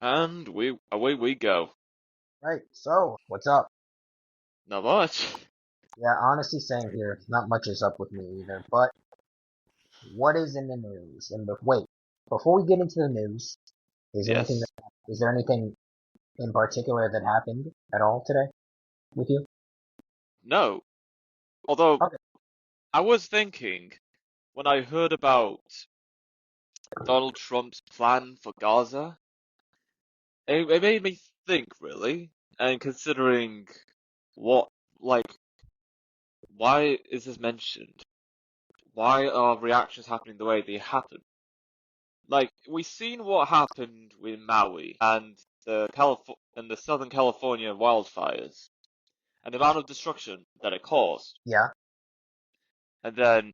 And away we go. Right, so, what's up? Not much. Yeah, honestly, same here. Not much is up with me either, but what is in the news? And wait, before we get into the news, Yes. is there anything in particular that happened at all today with you? No. Although Okay. I was thinking when I heard about Donald Trump's plan for Gaza, it made me think really, and considering what like why is this mentioned? Why are reactions happening the way they happen? Like we've seen what happened with Maui and the Southern California wildfires and the amount of destruction that it caused. Yeah, And then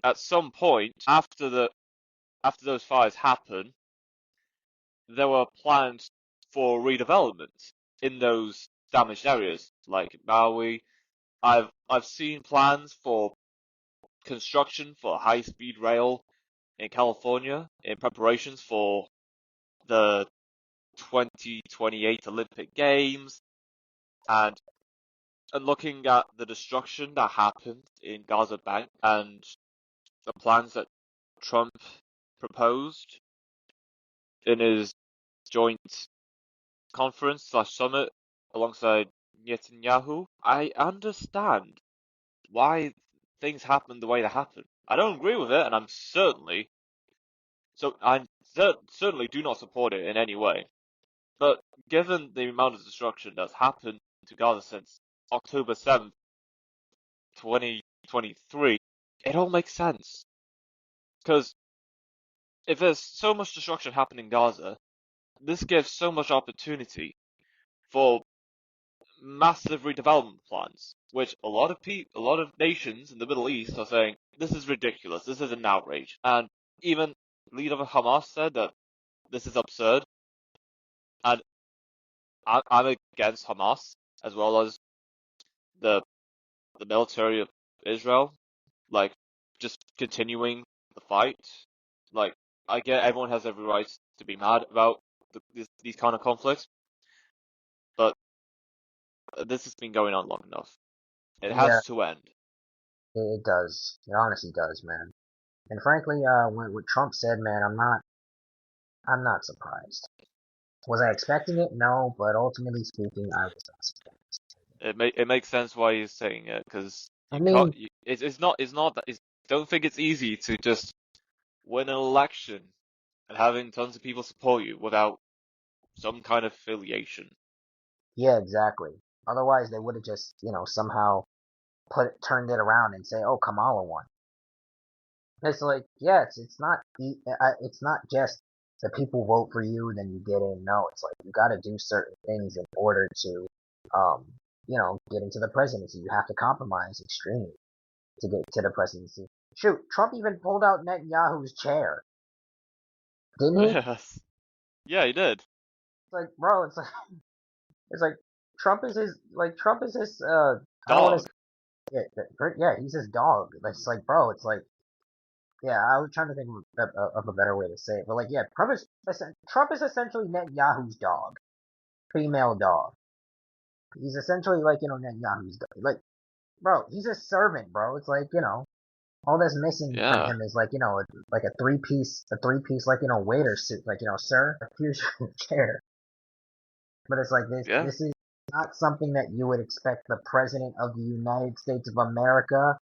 at some point after those fires happened, there were plans for redevelopment in those damaged areas, like Maui. I've seen plans for construction for high-speed rail in California in preparations for the 2028 Olympic Games, and and looking at the destruction that happened in Gaza Bank and the plans that Trump proposed in his joint conference slash summit alongside Netanyahu, I understand why things happen the way they happen. I don't agree with it, and I certainly do not support it in any way. But given the amount of destruction that's happened to Gaza since October 7th, 2023, it all makes sense. Because if there's so much destruction happening in Gaza, this gives so much opportunity for massive redevelopment plans, which a lot of nations in the Middle East are saying this is ridiculous, this is an outrage, and even leader of Hamas said that this is absurd, and I'm against Hamas as well as the the military of Israel, like just continuing the fight. Like I get everyone has every right to be mad about these kind of conflicts, but this has been going on long enough. It yeah, has to end. it does. It honestly does, man. And frankly, what Trump said, man, I'm not surprised. Was I expecting it? No, but ultimately speaking, I was not surprised. It makes sense why he's saying it because I you can't. mean, It's not that. Don't think it's easy to just win an election and having tons of people support you without some kind of affiliation. yeah, exactly. Otherwise, they would have just, somehow turned it around and say, "Oh, Kamala won." It's like, yeah, it's not just the people vote for you, then you get in. No, it's like you got to do certain things in order to, um, get into the presidency. You have to compromise extremely to get to the presidency. Shoot, Trump even pulled out Netanyahu's chair, didn't he? It's Yes. Yeah, he did. like, bro, it's like Trump is his, I don't want to Dog. say it, but yeah, he's his dog. It's like, bro, it's like, yeah, I was trying to think of a better way to say it, but like, yeah, Trump is essentially Netanyahu's dog, female dog. He's essentially like Netanyahu's dog. Like, bro, he's a servant, bro. It's like all that's missing from Yeah. him is like like a three piece like waiter suit, like sir, here's your chair. But it's like Yeah. this is not something that you would expect the president of the United States of America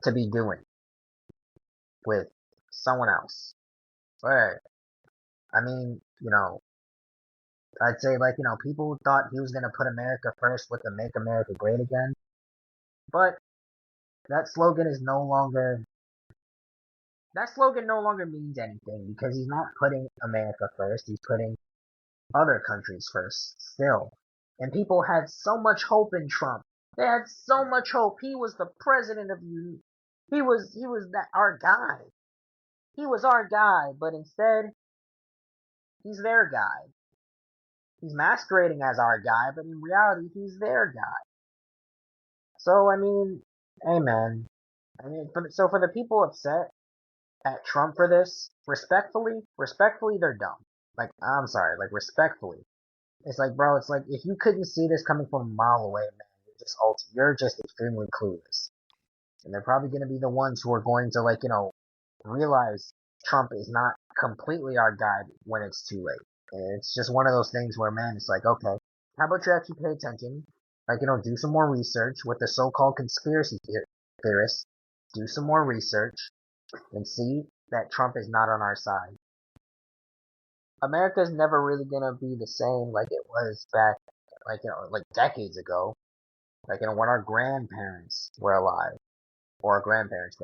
to be doing with someone else. But I mean, I'd say like, people thought he was gonna put America first with the Make America Great Again. But that slogan is no longer that slogan no longer means anything because he's not putting America first, he's putting other countries first still. And people had so much hope in Trump. They had so much hope. He was the president of you. He was that our guy. He was our guy, but instead he's their guy. He's masquerading as our guy, but in reality he's their guy. So I mean, hey man. I mean, so for the people upset, at Trump for this. Respectfully, they're dumb. Like, I'm sorry, like, respectfully. It's like, bro, it's like, if you couldn't see this coming from a mile away, man, you're just extremely clueless. And they're probably going to be the ones who are going to, like, realize Trump is not completely our guide when it's too late. And it's just one of those things where, man, it's like, okay, how about you actually pay attention? Like, do some more research with the so-called conspiracy theorists. Do some more research and see that Trump is not on our side. America's never really gonna be the same like it was back, like, like decades ago. Like, when our grandparents were alive, or our grandparents.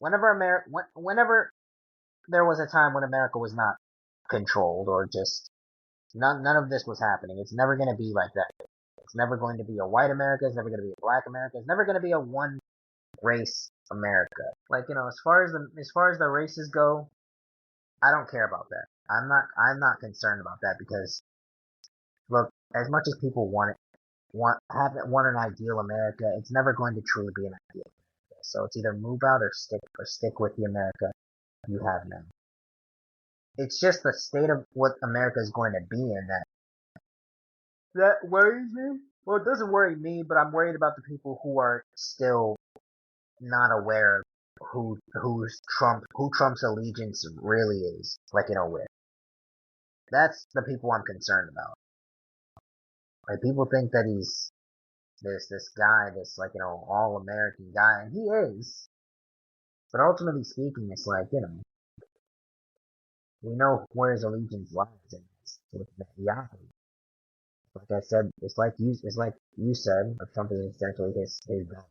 Whenever there was a time when America was not controlled, or just none of this was happening, it's never gonna be like that. It's never going to be a white America. It's never going to be a black America. It's never going to be a one race America. Like, as far as the races go, I don't care about that. I'm not concerned about that, because look, as much as people want an ideal America, it's never going to truly be an ideal America. So it's either move out or stick with the America you have now. It's just the state of what America is going to be in that worries me. Well, it doesn't worry me, but I'm worried about the people who are still not aware of who Trump's allegiance really is, like, with. That's the people I'm concerned about. Like, people think that he's this guy, this, like, all American guy, and he is. But ultimately speaking, it's like, we know where his allegiance lies, and it's with Netanyahu. Like I said, it's like you said, Trump is essentially his God.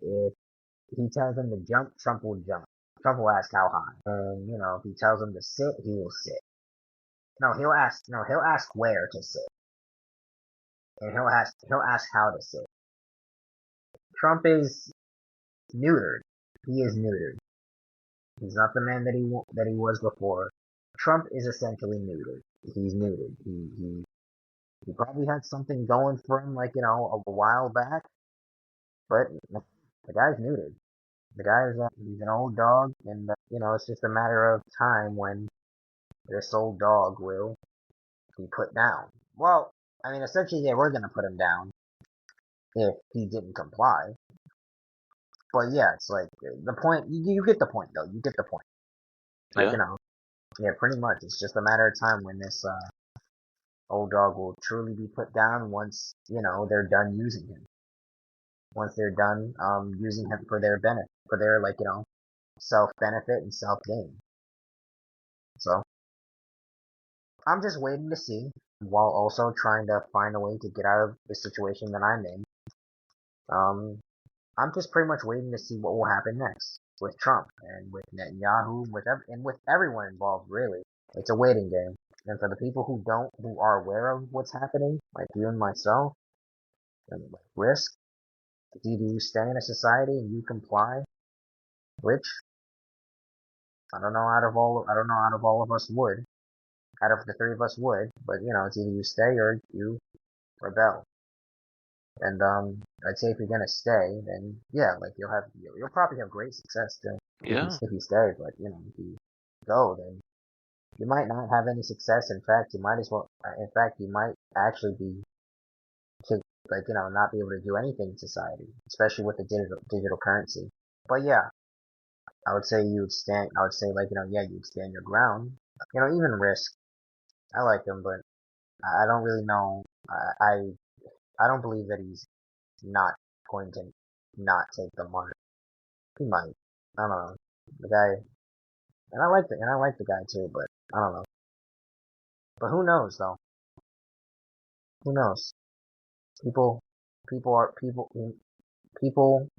If he tells him to jump, Trump will jump. Trump will ask how high. And, if he tells him to sit, he will sit. He'll ask where to sit. And he'll ask how to sit. Trump is neutered. He is neutered. He's not the man that he was before. Trump is essentially neutered. He's neutered. He probably had something going for him, like, a while back, but the guy's neutered. The guy's he's an old dog, and it's just a matter of time when this old dog will be put down. Well, I mean, essentially, they were gonna put him down if he didn't comply. But yeah, it's like the point. You get the point, though. You get the point. Like, Yeah. yeah, pretty much. It's just a matter of time when this old dog will truly be put down once they're done using him. Once they're done using him for their benefit, for their, like, self benefit and self gain. So I'm just waiting to see, while also trying to find a way to get out of the situation that I'm in. I'm just pretty much waiting to see what will happen next with Trump and with Netanyahu, and with everyone involved. Really, it's a waiting game. And for the people who are aware of what's happening, like you and myself, and like risk, either you stay in a society and you comply, which I don't know out of all of us would, out of the three of us would, but it's either you stay or you rebel. And I'd say if you're gonna stay, then yeah, like you'll probably have great success still Yeah. if you stay. But if you go, then you might not have any success. In fact, you might as well. In fact, you might actually be like not be able to do anything in society, especially with the digital currency. But yeah, I would say you would stand. I would say, like, yeah, you'd stand your ground. Even Risk. I like him, but I don't really know. I don't believe that he's not going to not take the mark. He might. I don't know. The guy, and I like the guy too, but I don't know. But who knows though? Who knows? People, people,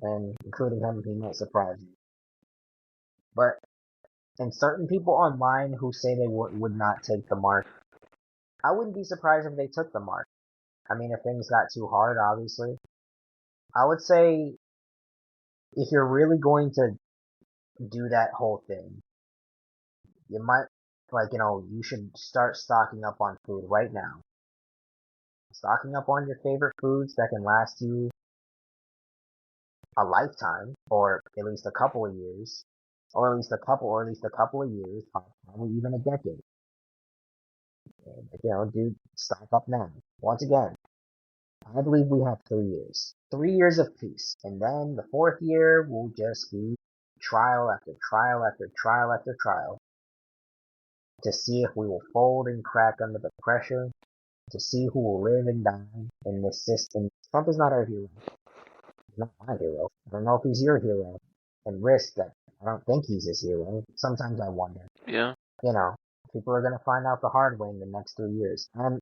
and including him, he might surprise you. But and certain people online who say they would not take the mark, I wouldn't be surprised if they took the mark. I mean, if things got too hard, obviously. I would say if you're really going to do that whole thing, you might, like, you should start stocking up on food right now. Stocking up on your favorite foods that can last you a lifetime, or at least a couple of years. or at least a couple of years, probably even a decade. And, dude, stock up now. Once again, I believe we have 3 years. 3 years of peace. And then the fourth year will just be trial after trial after trial after trial to see if we will fold and crack under the pressure, to see who will live and die in this system. Trump is not our hero. He's not my hero. I don't know if he's your hero. And risk that I don't think he's his hero. Sometimes I wonder. Yeah. You know, people are gonna find out the hard way in the next 3 years. I'm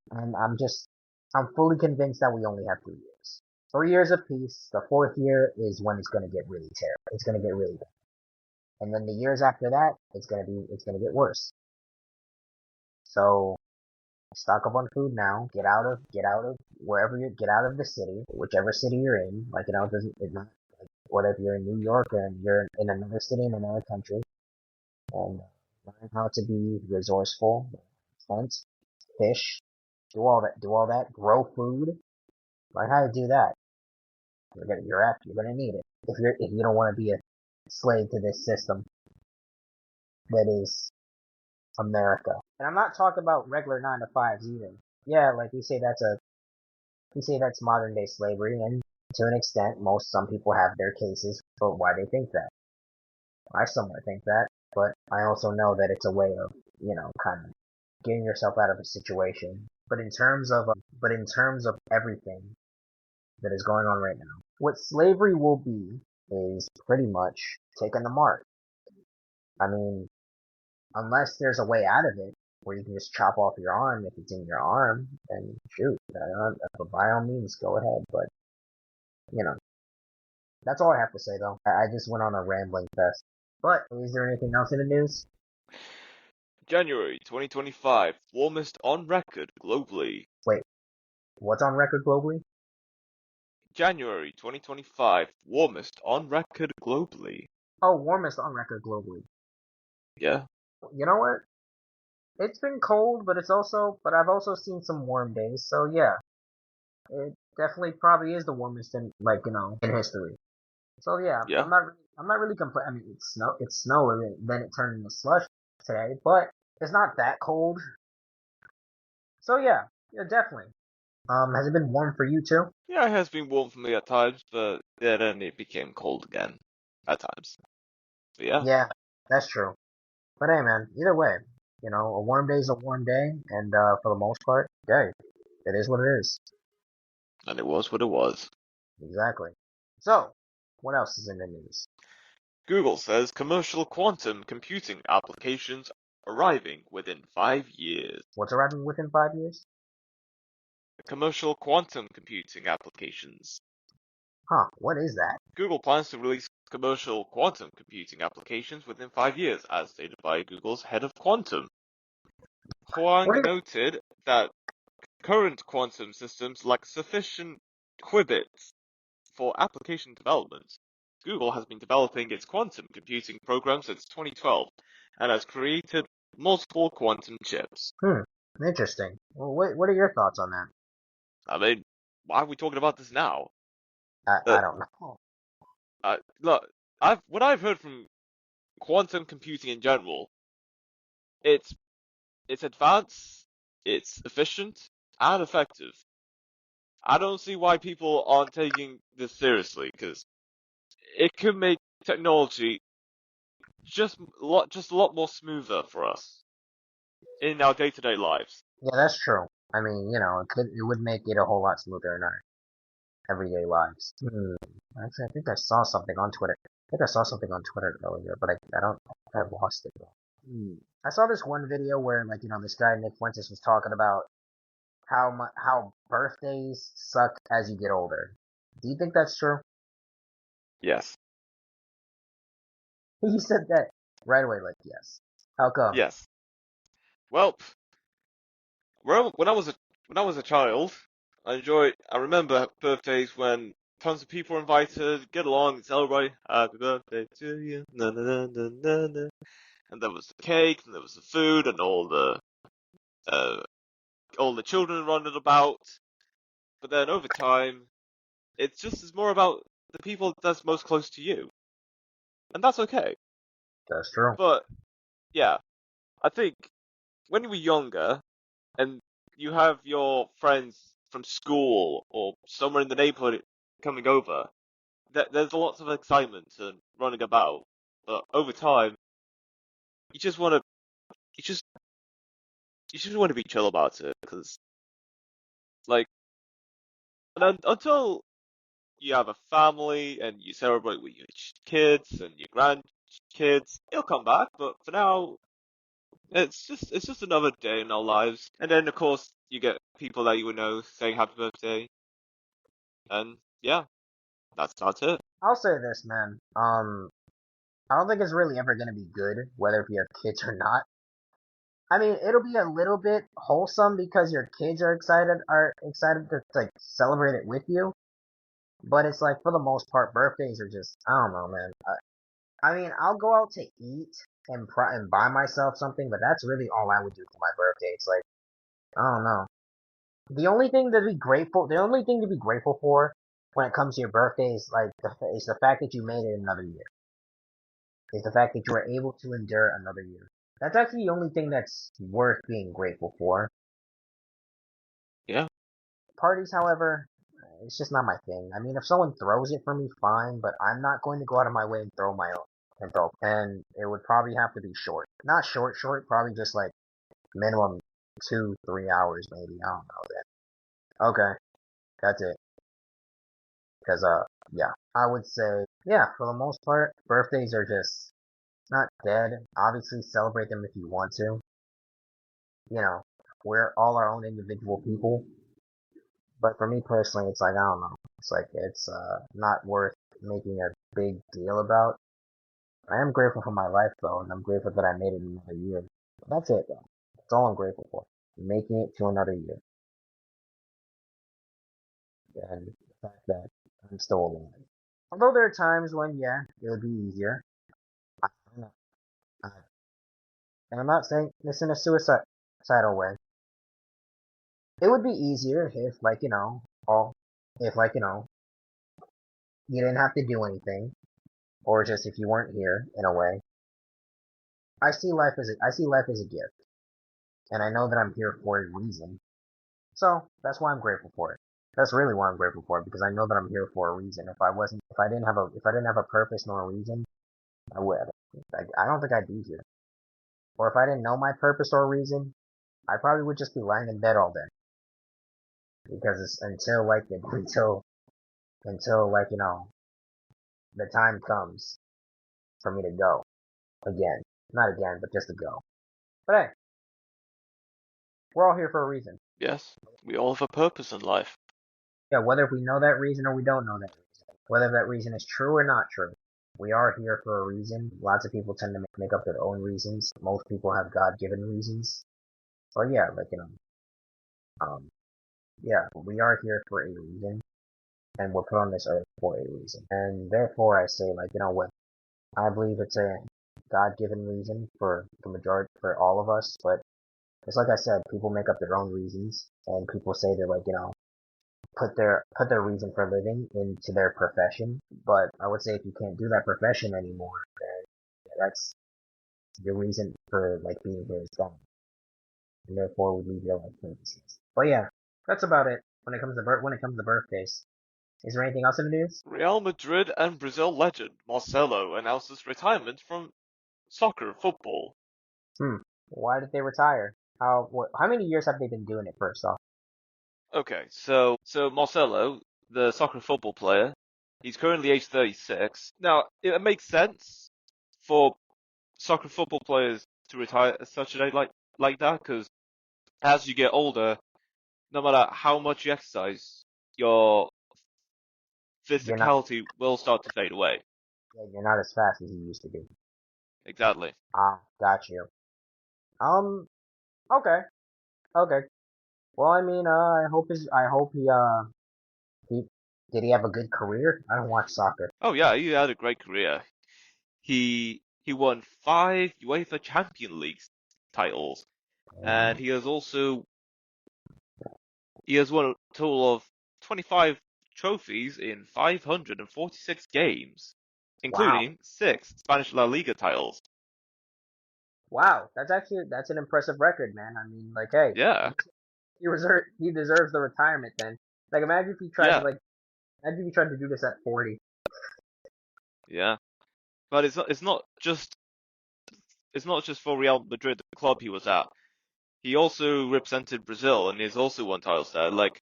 fully convinced that we only have 3 years. 3 years of peace. The fourth year is when it's gonna get really terrible. It's gonna get really bad. And then the years after that, it's gonna get worse. So stock up on food now. Get out of wherever you get out of the city, whichever city you're in. Like, it doesn't, it's not, like, whether if you're in New York or you're in another city in another country, and learn how to be resourceful, hunt, fish, do all that, grow food, learn how to do that. You're gonna need it if you don't want to be a slave to this system that is America. And I'm not talking about regular 9 to 5s either. Yeah, like we say that's modern day slavery, and to an extent, some people have their cases for why they think that. I somewhat think that, but I also know that it's a way of, kind of getting yourself out of a situation. But in terms of everything that is going on right now, what slavery will be is pretty much taking the mark. I mean, unless there's a way out of it where you can just chop off your arm if it's in your arm, then shoot, by all means, go ahead. But you know, that's all I have to say though. I just went on a rambling fest. But is there anything else in the news? January 2025, warmest on record globally. Wait, what's on record globally? January 2025, warmest on record globally. Oh, warmest on record globally. Yeah. You know what? It's been cold, but I've also seen some warm days. So yeah, it definitely probably is the warmest in, in history. So yeah, Yeah. I'm not really complaining. I mean, it's snow, and then it turned into slush today, but it's not that cold. So yeah, definitely. Has it been warm for you too? Yeah, it has been warm for me at times, but yeah, then it became cold again at times. But yeah, Yeah, that's true. But hey, man, either way, a warm day is a warm day, and for the most part, hey, it is what it is. and it was what it was. Exactly. So, what else is in the news? Google says commercial quantum computing applications arriving within 5 years. What's arriving within 5 years? Commercial quantum computing applications. Huh? What is that? Google plans to release commercial quantum computing applications within 5 years, as stated by Google's head of quantum. Huang What? noted that current quantum systems lack sufficient qubits for application development. Google has been developing its quantum computing program since 2012 and has created multiple quantum chips. Interesting. Well, what are your thoughts on that? I mean, why are we talking about this now? I don't know. Look, what I've heard from quantum computing in general, it's it's advanced, it's efficient, and effective. I don't see why people aren't taking this seriously, because it could make technology just a lot more smoother for us in our day-to-day lives. Yeah, that's true. I mean, it would make it a whole lot smoother in our everyday lives. Actually, I think I saw something on Twitter. I think I saw something on Twitter earlier, but I don't, I lost it though. I saw this one video where, this guy Nick Fuentes was talking about how birthdays suck as you get older. Do you think that's true? Yes. He said that right away, like, yes. How come? Yes. Well, when I was a child, I remember birthdays when tons of people were invited, get along and celebrate. Happy birthday to you, na na na na na na. And there was the cake, and there was the food, and uh, all the children running about. But then over time, it's more about the people that's most close to you, and that's okay. That's true. But yeah, I think when you were younger and you have your friends from school or somewhere in the neighborhood coming over, there's lots of excitement and running about. But over time, you just want to, you just, you just want to be chill about it because, like, until you have a family and you celebrate with your kids and your grandkids, it'll come back. But for now, it's just another day in our lives. And then of course you get people that you would know saying happy birthday, and yeah, that's it. I'll say this, man. I don't think it's really ever gonna be good, whether if you have kids or not. I mean, it'll be a little bit wholesome because your kids are excited to like celebrate it with you. But it's like for the most part, birthdays are just I don't know, man. I mean, I'll go out to eat and buy myself something, but that's really all I would do for my birthday. It's like I don't know. The only thing to be grateful for when it comes to your birthday is like is the fact that you made it another year. Is the fact that you were able to endure another year. That's actually the only thing that's worth being grateful for. Yeah, Parties, however, it's just not my thing. I mean, if someone throws it for me, fine, but I'm not going to go out of my way and throw my own. And it would probably have to be short. Not short, short, probably just like minimum 2, 3 hours maybe. I don't know then. Okay, that's it. Cause, yeah, I would say, yeah, for the most part, birthdays are just not dead. Obviously, celebrate them if you want to. You know, we're all our own individual people. But for me personally, it's like, I don't know. It's like, it's, not worth making a big deal about. I am grateful for my life though, and I'm grateful that I made it another year. That's it though. That's all I'm grateful for. Making it to another year. And the fact that I'm still alive. Although there are times when, yeah, it would be easier. I don't know. Uh, and I'm not saying this in a suicidal way. It would be easier if, like, all, if, like, you didn't have to do anything, or just if you weren't here, in a way. I see life as a gift, and I know that I'm here for a reason. So, that's why I'm grateful for it. That's really why I'm grateful for it, because I know that I'm here for a reason. If I didn't have a purpose nor a reason, I would, I don't think I'd be here. Or if I didn't know my purpose or reason, I probably would just be lying in bed all day. Because it's until like, the time comes for me to go again. Not again, but just to go. But hey, we're all here for a reason. yes, we all have a purpose in life. Yeah, whether we know that reason or we don't know that reason. Whether that reason is true or not true. We are here for a reason. Lots of people tend to make up their own reasons. Most people have God-given reasons. But yeah, like, yeah, we are here for a reason. And we're put on this earth for a reason. And therefore I say, like, what? I believe it's a God-given reason for the majority, for all of us, but it's like I said, people make up their own reasons, and people say they're like, put their reason for living into their profession. But I would say if you can't do that profession anymore, then that's your reason for like being here is gone, and therefore would leave your life purposes. But yeah, that's about it when it comes to birthdays. Is there anything else in the news? Real Madrid and Brazil legend Marcelo announces retirement from soccer football. Hmm. Why did they retire? How many years have they been doing it first off? Okay, so Marcelo, the soccer football player, he's currently age 36. Now, it makes sense for soccer football players to retire at such an age like that, because as you get older, no matter how much you exercise, your You're not, physicality will start to fade away. yeah, you're not as fast as you used to be. Exactly. Ah, got you. Um, okay, okay. Well, I mean, I hope he, did he have a good career? I don't watch soccer. Oh yeah, he had a great career. He won 5 UEFA Champion League titles, and he has won a total of 25 trophies in 546 games, Wow, including 6 Spanish La Liga titles. Wow, that's an impressive record, man. I mean, like, hey, Yeah, he deserves the retirement then. Like, yeah, imagine if he tried to do this at 40. yeah. But it's not just for Real Madrid, the club he was at. He also represented Brazil and he's also won titles there, like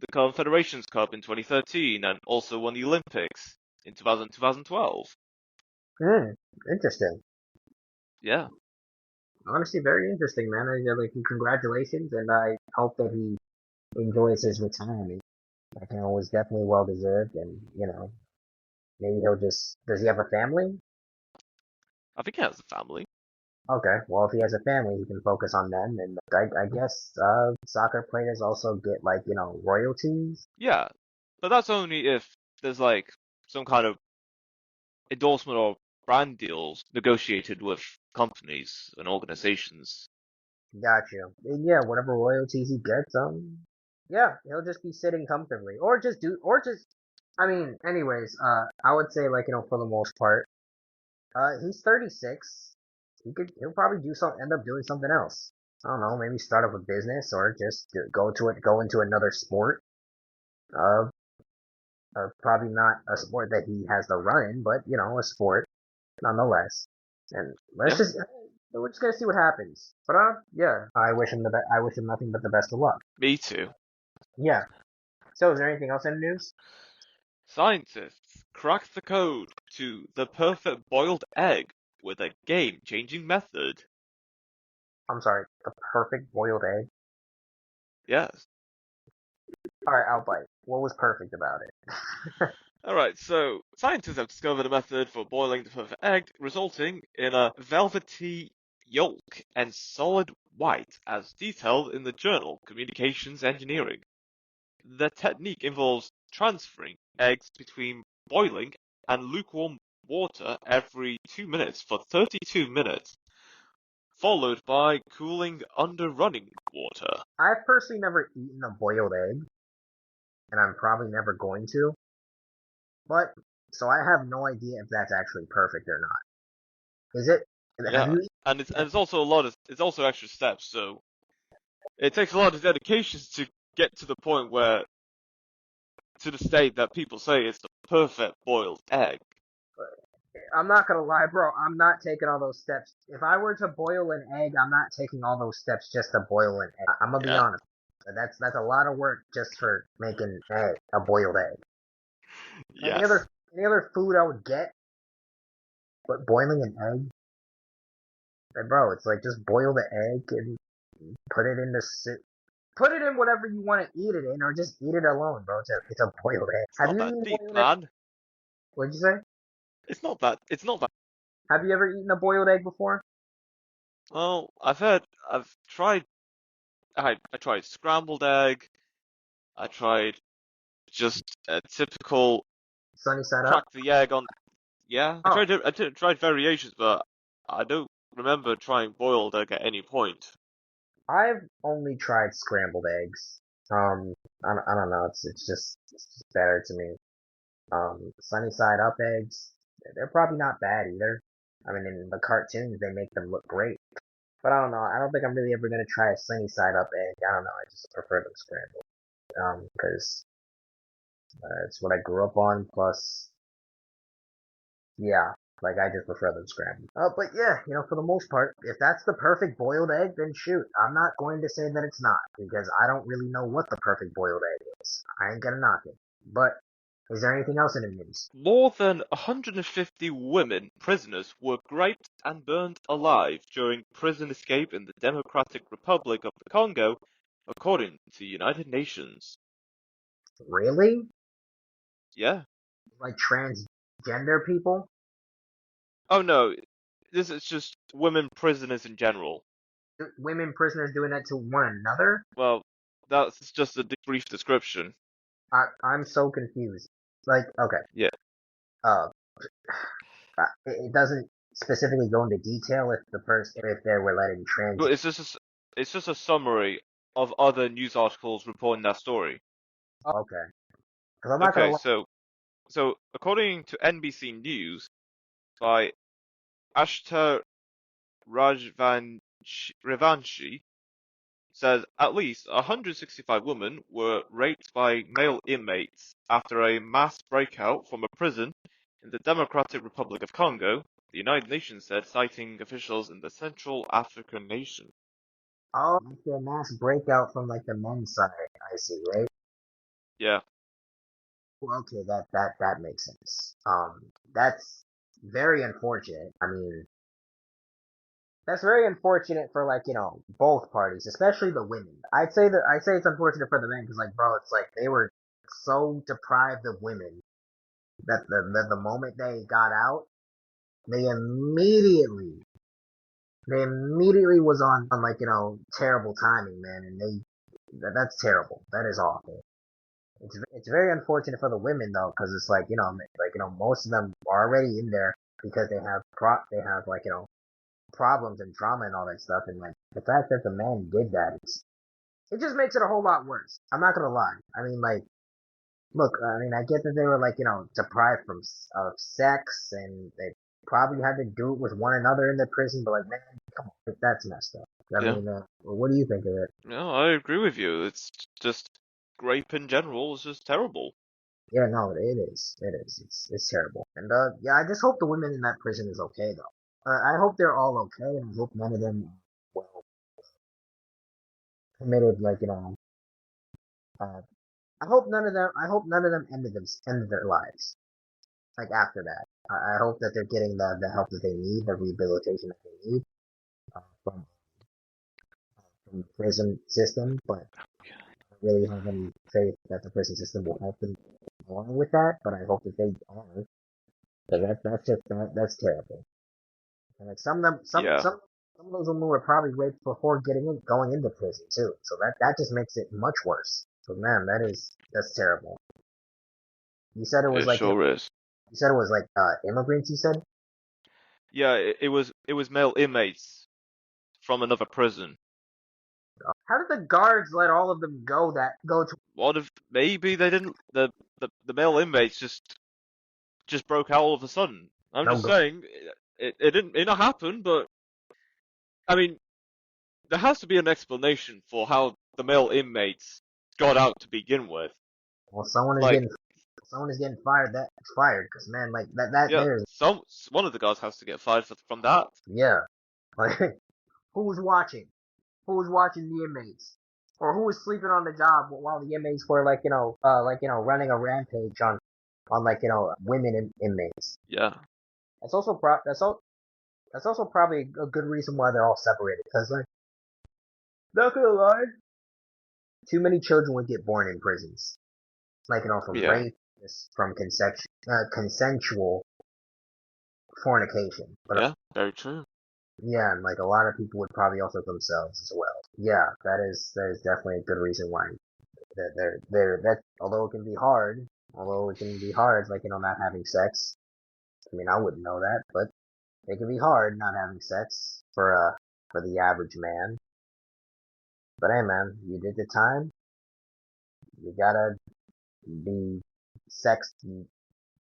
the Confederations Cup in 2013 and also won the Olympics in 2012. Hmm, interesting. Yeah, Honestly, very interesting, man. Like, congratulations, and I hope that he enjoys his retirement. Like, it was definitely well deserved, and maybe he'll just. Does he have a family? I think he has a family. Okay, well, if he has a family, he can focus on them, and I guess soccer players also get like royalties. Yeah, but that's only if there's like some kind of endorsement or brand deals negotiated with companies and organizations. Gotcha. And yeah, whatever royalties he gets, yeah, he'll just be sitting comfortably, or just. I mean, anyways, I would say like for the most part, he's 36. He'll probably end up doing something else. I don't know, maybe start up a business or just go into another sport. Uh, Probably not a sport that he has to run in, but a sport nonetheless. And Yeah, we're just gonna see what happens. But yeah, I wish him nothing but the best of luck. me too. Yeah. So, is there anything else in the news? Scientists cracked the code to the perfect boiled egg with a game-changing method. I'm sorry, the perfect boiled egg. Yes. All right, I'll bite. What was perfect about it? Alright, so scientists have discovered a method for boiling the perfect egg, resulting in a velvety yolk and solid white, as detailed in the journal Communications Engineering. The technique involves transferring eggs between boiling and lukewarm water every 2 minutes for 32 minutes, followed by cooling under running water. I've personally never eaten a boiled egg, and I'm probably never going to. But so I have no idea if that's actually perfect or not. Is it? Have Yeah, you? and it's also it's also extra steps, so it takes a lot of dedication to get to the point where to the state that people say it's the perfect boiled egg. I'm not gonna lie, bro. I'm not taking all those steps. If I were to boil an egg, I'm not taking all those steps just to boil an egg. I'm gonna be Yeah. honest. That's a lot of work just for making a boiled egg. Any Yes. other any other food I would get, but boiling an egg, like, bro, it's like just boil the egg and put it in the put it in whatever you want to eat it in, or just eat it alone, bro. It's a boiled egg. It's Have not you that eaten deep, boiled egg? man. What'd you say? It's not that. Have you ever eaten a boiled egg before? Well, I've tried, I tried scrambled egg. I tried just a typical Sunny side up? crack the egg on. Yeah, Oh, tried variations, but I don't remember trying boiled egg at any point. I've only tried scrambled eggs. I don't know. It's just better to me. Sunny side up eggs, they're probably not bad either. I mean, in the cartoons, they make them look great. But I don't know. I don't think I'm really ever gonna try a sunny side up egg. I don't know. I just prefer them scrambled. Because it's what I grew up on. Plus, yeah, like I just prefer them scrambled. But yeah, for the most part, if that's the perfect boiled egg, then shoot. I'm not going to say that it's not because I don't really know what the perfect boiled egg is. I ain't gonna knock it. But is there anything else in the news? More than 150 women prisoners were graped and burned alive during prison escape in the Democratic Republic of the Congo, according to United Nations. Really? Yeah. Like transgender people? Oh no, this is just women prisoners in general. Women prisoners doing that to one another? Well, that's just a brief description. I'm so confused. Like, okay, Yeah. uh, it doesn't specifically go into detail if they were letting trans. But it's just a summary of other news articles reporting that story. Okay, because I'm not gonna Okay, lie. so according to NBC News by Ashta Revanshi says at least 165 women were raped by male inmates after a mass breakout from a prison in the Democratic Republic of Congo, the United Nations said, citing officials in the Central African nation. After a mass breakout from like the men's side, I see, right? Yeah, Well, okay, that makes sense. That's very unfortunate. I mean, that's very unfortunate for like, both parties, especially the women. I'd say it's unfortunate for the men because like, bro, it's like they were so deprived of women that the moment they got out, they immediately they immediately was on like, terrible timing, man, and that's terrible. That is awful. It's very unfortunate for the women though, because it's like, most of them are already in there because they have like, problems and trauma and all that stuff, and like the fact that the man did that, it just makes it a whole lot worse. I'm not gonna lie. I mean, like, look, I mean, I get that they were like, deprived of sex, and they probably had to do it with one another in the prison, but like, man, come on, that's messed up. I yeah. mean, what do you think of it? No, I agree with you. It's just rape in general is just terrible. Yeah, no, it is. It is. It's terrible. And yeah, I just hope the women in that prison is okay though. I hope they're all okay, and I hope none of them well committed like uh, I hope none of them ended their lives like after that. I hope that they're getting the help that they need, the rehabilitation that they need from the prison system. But I don't really have any faith that the prison system will help them along with that. But I hope that they are. Because that's terrible. And like some of them, Yeah, some of those women were probably raped before going into prison too. So that just makes it much worse. So man, that's terrible. You said it was it like, sure is. you said it was like immigrants. You said, Yeah, it was male inmates from another prison. how did the guards let all of them go to What if maybe they didn't the male inmates just broke out all of a sudden? I'm no just go? saying it didn't happen, but I mean there has to be an explanation for how the male inmates got out to begin with. Well, Like, someone is getting fired because man, like that yeah, there's one of the guards has to get fired from that. yeah, like who was watching? Who was watching the inmates? Or who was sleeping on the job while the inmates were like, running a rampage on like, women inmates. Yeah, That's also probably a good reason why they're all separated. Cause like, not gonna lie, too many children would get born in prisons. Like, from yeah, rape, from consensual fornication. But yeah, very true. yeah, and like a lot of people would probably also themselves as well. Yeah, that is definitely a good reason why that although it can be hard, like, not having sex. I mean, I wouldn't know that, but it can be hard not having sex for the average man. But hey man, you did the time, you gotta be sex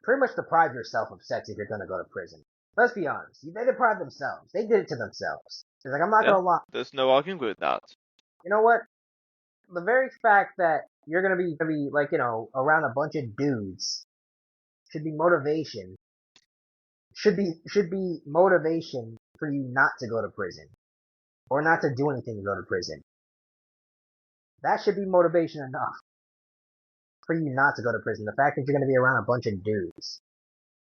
pretty much deprive yourself of sex if you're gonna go to prison. Let's be honest. They deprived themselves. They did it to themselves. It's like, I'm not Yeah, gonna lie. there's no arguing with that. You know what? The very fact that you're gonna be like, around a bunch of dudes should be motivation. Should be motivation for you not to go to prison. Or not to do anything to go to prison. That should be motivation enough for you not to go to prison. The fact that you're gonna be around a bunch of dudes.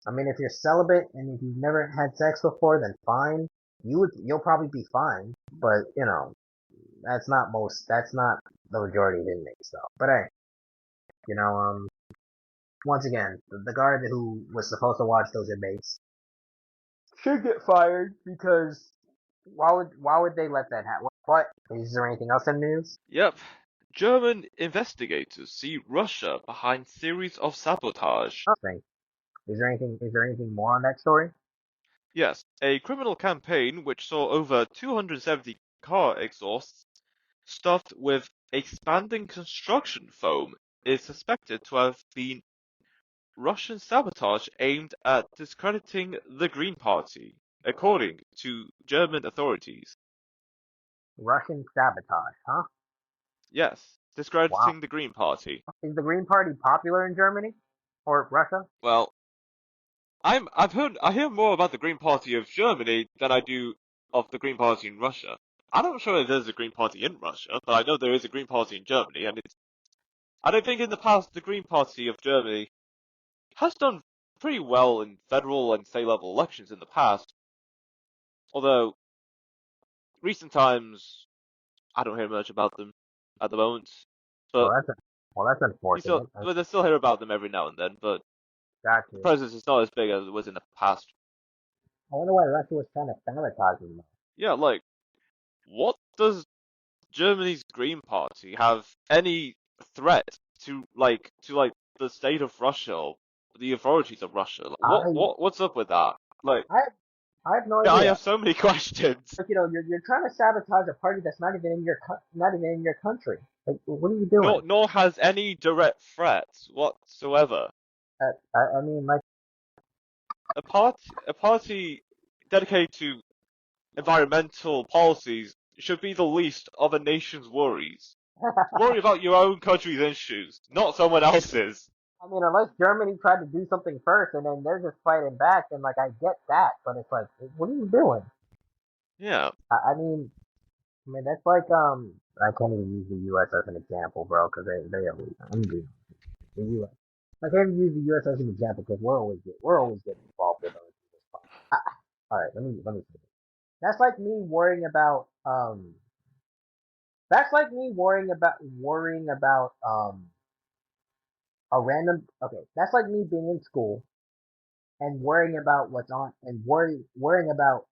I mean, if you're celibate and if you've never had sex before, then fine. You'll probably be fine. But, that's not the majority of inmates though. But hey, you know, once again, the guard who was supposed to watch those inmates should get fired because why would they let that happen? What? Is there anything else in the news? Yep. German investigators see Russia behind series of sabotage. Nothing. Is there anything more on that story? Yes, a criminal campaign which saw over 270 car exhausts stuffed with expanding construction foam is suspected to have been Russian sabotage aimed at discrediting the Green Party. according to German authorities. Russian sabotage, huh? Yes, Wow. discrediting the Green Party. Is the Green Party popular in Germany? Or Russia? Well, I hear more about the Green Party of Germany than I do of the Green Party in Russia. I'm not sure if there's a Green Party in Russia, but I know there is a Green Party in Germany, and I don't think in the past the Green Party of Germany has done pretty well in federal and state level elections in the past. Although recent times I don't hear much about them at the moment. Well, But that's unfortunate. I still hear about them every now and then. But Got the you. presence is not as big as it was in the past. I wonder why Russia was trying to sabotage them. Yeah, like what does Germany's Green Party have any threat to the state of Russia or the authorities of Russia? Like, I, what's up with that? Like, I, I have no yeah, I idea. have so many questions. Like, you're trying to sabotage a party that's not even in not even in your country. Like, what are you doing? Nor has any direct threats whatsoever. I mean, like, A party dedicated to environmental policies should be the least of a nation's worries. Worry about your own country's issues, not someone else's. I mean, unless Germany tried to do something first and then they're just fighting back, then like I get that, but it's like, what are you doing? Yeah, I mean, that's like I can't even use the U.S. as an example, bro, because they always I'm being the U.S. I can't even use the U.S. as an example because we're always getting involved with other people's problems. All right, let me say this. That's like me worrying about That's like me worrying about a random. Okay, that's like me being in school and worrying about what's on and worrying about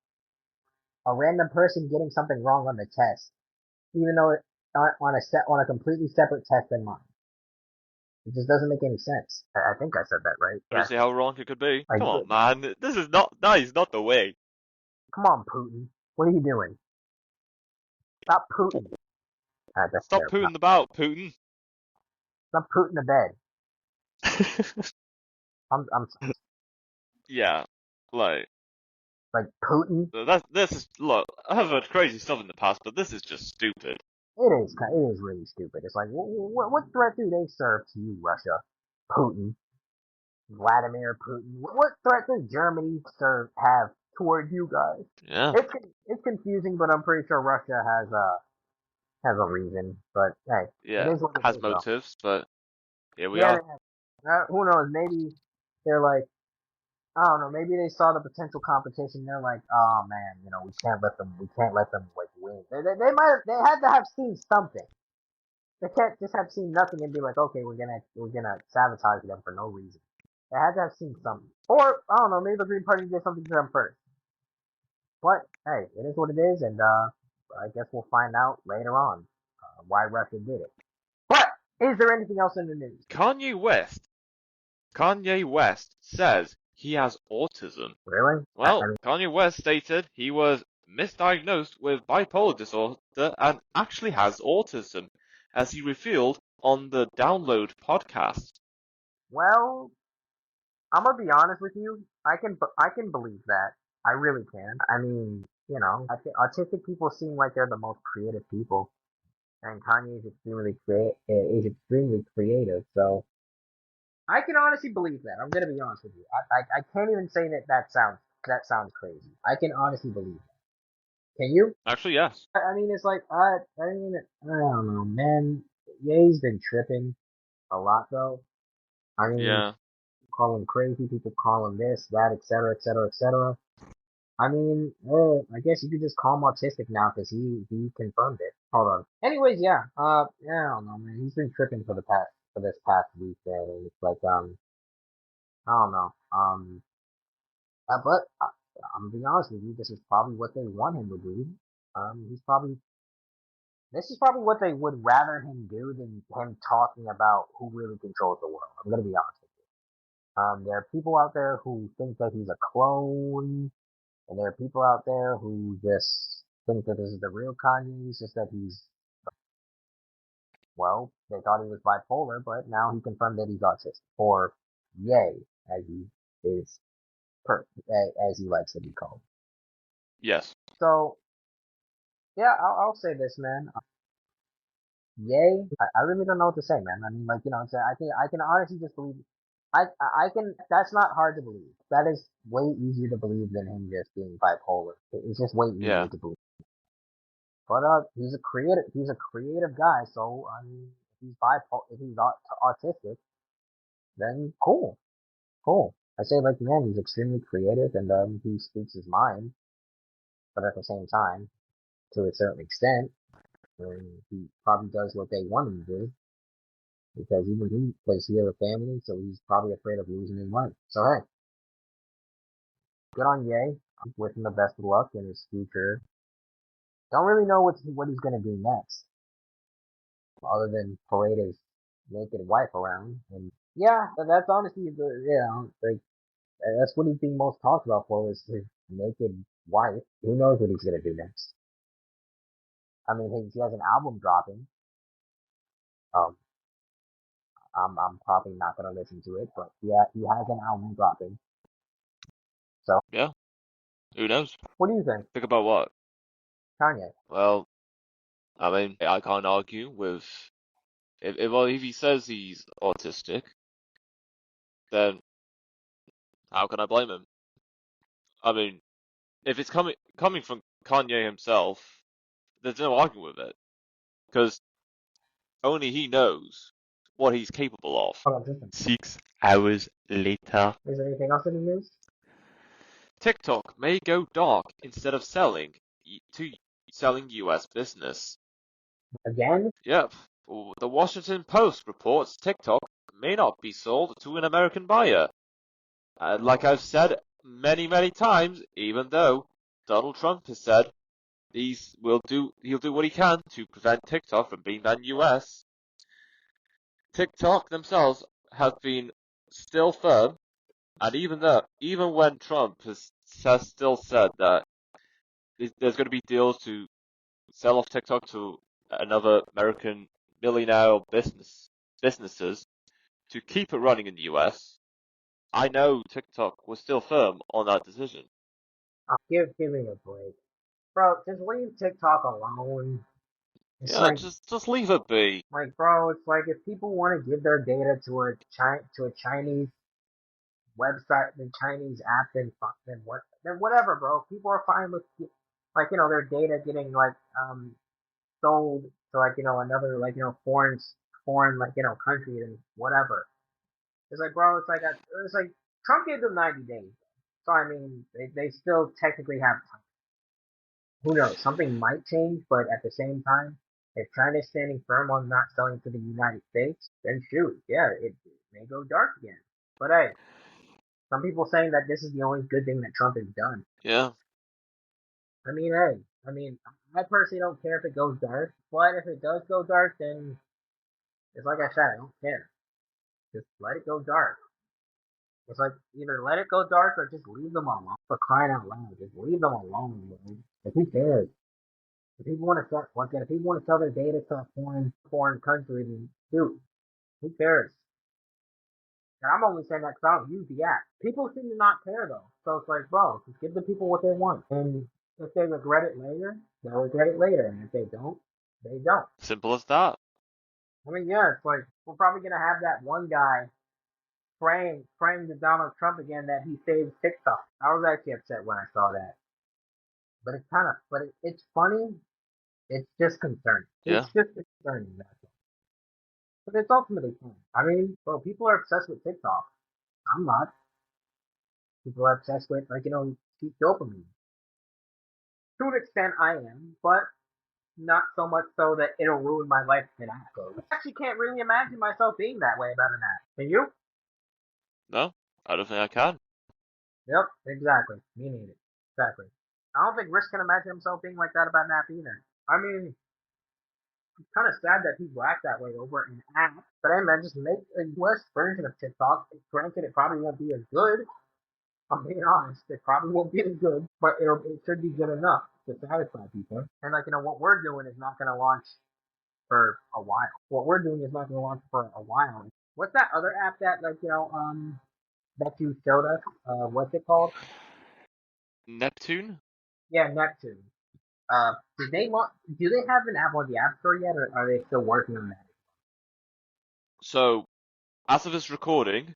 a random person getting something wrong on the test, even though it on a completely separate test than mine. It just doesn't make any sense. I think I said that right. I don't Yeah, see how wrong it could be. I Come did. on, man, that is not the way. Come on, Putin. What are you doing? Stop Putin. That's Stop terrible. No, putting about, Putin. stop Putin to bed. I'm Yeah, like like Putin. this is look. I have heard crazy stuff in the past, but this is just stupid. It is really stupid. It's like, what threat do they serve to you, Russia? Putin, Vladimir Putin. What threat does Germany have toward you guys? Yeah, It's confusing, but I'm pretty sure Russia has a reason. But hey, it yeah, is what it has is, though. motives, but here we Yeah, are. they have. Who knows? Maybe they're like, I don't know. Maybe they saw the potential competition. They're like, oh man, we can't let them like win. They had to have seen something. They can't just have seen nothing and be like, okay, we're gonna sabotage them for no reason. They had to have seen something, or I don't know, maybe the Green Party did something to them first. But hey, it is what it is, and I guess we'll find out later on why Russia did it. But is there anything else in the news? Kanye West. Kanye West says he has autism. Really? I Well, mean, Kanye West stated he was misdiagnosed with bipolar disorder and actually has autism, as he revealed on the Download podcast. well, I'm gonna be honest with you. I can believe that. I really can. I mean, I think autistic people seem like they're the most creative people, and Kanye is extremely creative. So I can honestly believe that. I'm gonna be honest with you. I can't even say that sounds crazy. I can honestly believe that. Can you? Actually, yes. I mean, it's like I don't know, man. Ye's been tripping a lot though. I mean, Yeah. call him crazy. People call him this, that, etc., etc., etc. I mean, I guess you could just call him autistic now because he confirmed it. Hold on. Anyways, yeah. Yeah, I don't know, man. He's been tripping for this past week. It's like I don't know. But I'm gonna be honest with you. This is probably what they want him to do. He's probably This is probably what they would rather him do than him talking about who really controls the world. I'm gonna be honest with you. There are people out there who think that he's a clone, and there are people out there who just think that this is the real Kanye. It's just that well, they thought he was bipolar, but now he confirmed that he's autistic, or yay, as he is, as he likes to be called. Yes. So yeah, I'll say this, man. Yay! I really don't know what to say, man. I mean, like, I can honestly just believe. I can. That's not hard to believe. That is way easier to believe than him just being bipolar. It's just way easier Yeah. to believe. But he's a creative. He's a creative guy. So I mean, if he's bipolar, if he's autistic, then cool, cool. I say like man, he's extremely creative and he speaks his mind, but at the same time, to a certain extent, he probably does what they want him to do because even he plays here with family, so he's probably afraid of losing his life. So hey, good on Ye. I'm wishing him the best of luck in his future. Don't really know what he's gonna do next, other than parade his naked wife around. And yeah, that's honestly like that's what he's being most talked about for is his naked wife. Who knows what he's gonna do next? I mean, he has an album dropping. Um, I'm probably not gonna listen to it, but yeah, he has an album dropping. So, Yeah. Who knows? what do you think, Think about what? Kanye? Well, I mean, I can't argue with if he says he's autistic, then how can I blame him? I mean, if it's coming from Kanye himself, there's no arguing with it because only he knows what he's capable of. Hold on, just a minute. 6 hours later, Is there anything else in the news? TikTok may go dark instead of selling US business. Again? Yep. The Washington Post reports TikTok may not be sold to an American buyer. And like I've said many, many times, even though Donald Trump has said he'll do what he can to prevent TikTok from being banned US, TikTok themselves have been still firm, and even when Trump has still said that there's going to be deals to sell off TikTok to another American millionaire or businesses to keep it running in the US, I know TikTok was still firm on that decision. Give me a break. Bro, just leave TikTok alone. It's Yeah, just leave it be. bro, it's like if people want to give their data to a Chinese website, the Chinese app, then whatever, bro. People are fine with their data getting sold to another foreign country and whatever. It's like, bro, it's like Trump gave them 90 days. So I mean, they still technically have time. Who knows? Something might change, but at the same time, if China's standing firm on not selling to the United States, then shoot, yeah, it may go dark again. But hey, some people saying that this is the only good thing that Trump has done. Yeah, I mean, hey, I mean, I personally don't care if it goes dark, but if it does go dark, then it's like I said, I don't care. Just let it go dark. It's like either let it go dark or just leave them alone. For crying out loud, just leave them alone, man. Like who cares? If people want to sell, once again, if people want to sell their data to a foreign country, then shoot, who cares? And I'm only saying that because I don't use the app. People seem to not care though, so it's like, bro, just give the people what they want, and if they regret it later, they'll regret it later, and if they don't, they don't. simple as that. I mean, yeah, it's like we're probably gonna have that one guy praying to Donald Trump again that he saved TikTok. I was actually upset when I saw that, but it's funny. It's just concerning. Yeah, It's just concerning. But it's ultimately fun. I mean, bro, people are obsessed with TikTok. I'm not. People are obsessed with, cheap dopamine. To an extent, I am, but not so much so that it'll ruin my life in app goes. I actually can't really imagine myself being that way about an app. Can you? no, I don't think I can. Yep, exactly. Me neither. Exactly. I don't think Rich can imagine himself being like that about an app either. I mean, it's kind of sad that people act that way over an app. But hey, man, just make a US version of TikTok. Granted, it probably won't be as good. I'm being honest, it probably won't be as good, but it should be good enough to satisfy people. And what we're doing is not going to launch for a while. What we're doing is not going to launch for a while. What's that other app that that you showed us? What's it called? Neptune? Yeah, Neptune. Did they do they have an app on the App Store yet, or are they still working on that? So, as of this recording,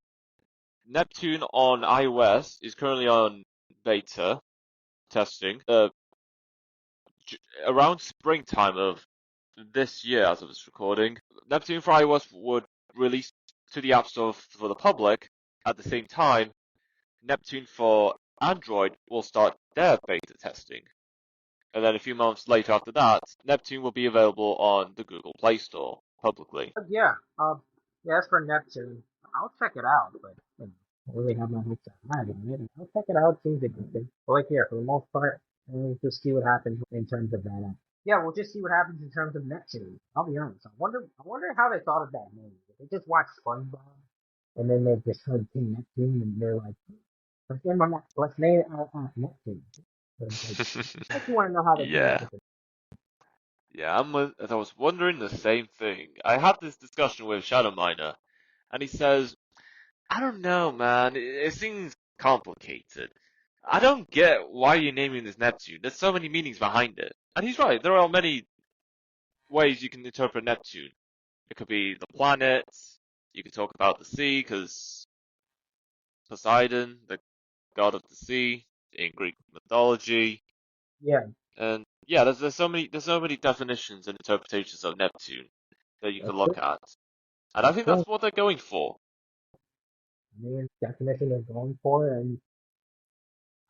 Neptune on iOS is currently on beta testing. Around springtime of this year, as of this recording, Neptune for iOS would release to the App Store for the public. At the same time, Neptune for Android will start their beta testing. And then a few months later after that, Neptune will be available on the Google Play Store publicly. Yeah. Yeah, as for Neptune, I'll check it out, but I don't really have my hopes that high on it. I'll check it out. Seems interesting. But like here, for the most part, we'll just see what happens in terms of that. Yeah, we'll just see what happens in terms of Neptune. I'll be honest. I wonder how they thought of that name. They just watched SpongeBob, and then they just heard King Neptune, and they're like, let's name it Neptune. But it's like, I just want to know how they came up Yeah. with it. Yeah, I was wondering the same thing. I had this discussion with Shadow Miner, and he says, I don't know, man. It seems complicated. I don't get why you're naming this Neptune. There's so many meanings behind it. And he's right. There are many ways you can interpret Neptune. It could be the planets. You could talk about the sea, because Poseidon, the god of the sea, in Greek mythology. Yeah, And yeah, there's so many definitions and interpretations of Neptune that you that's could true. look at. And I That's think true. that's what they're going for. I mean, definition they're going for, and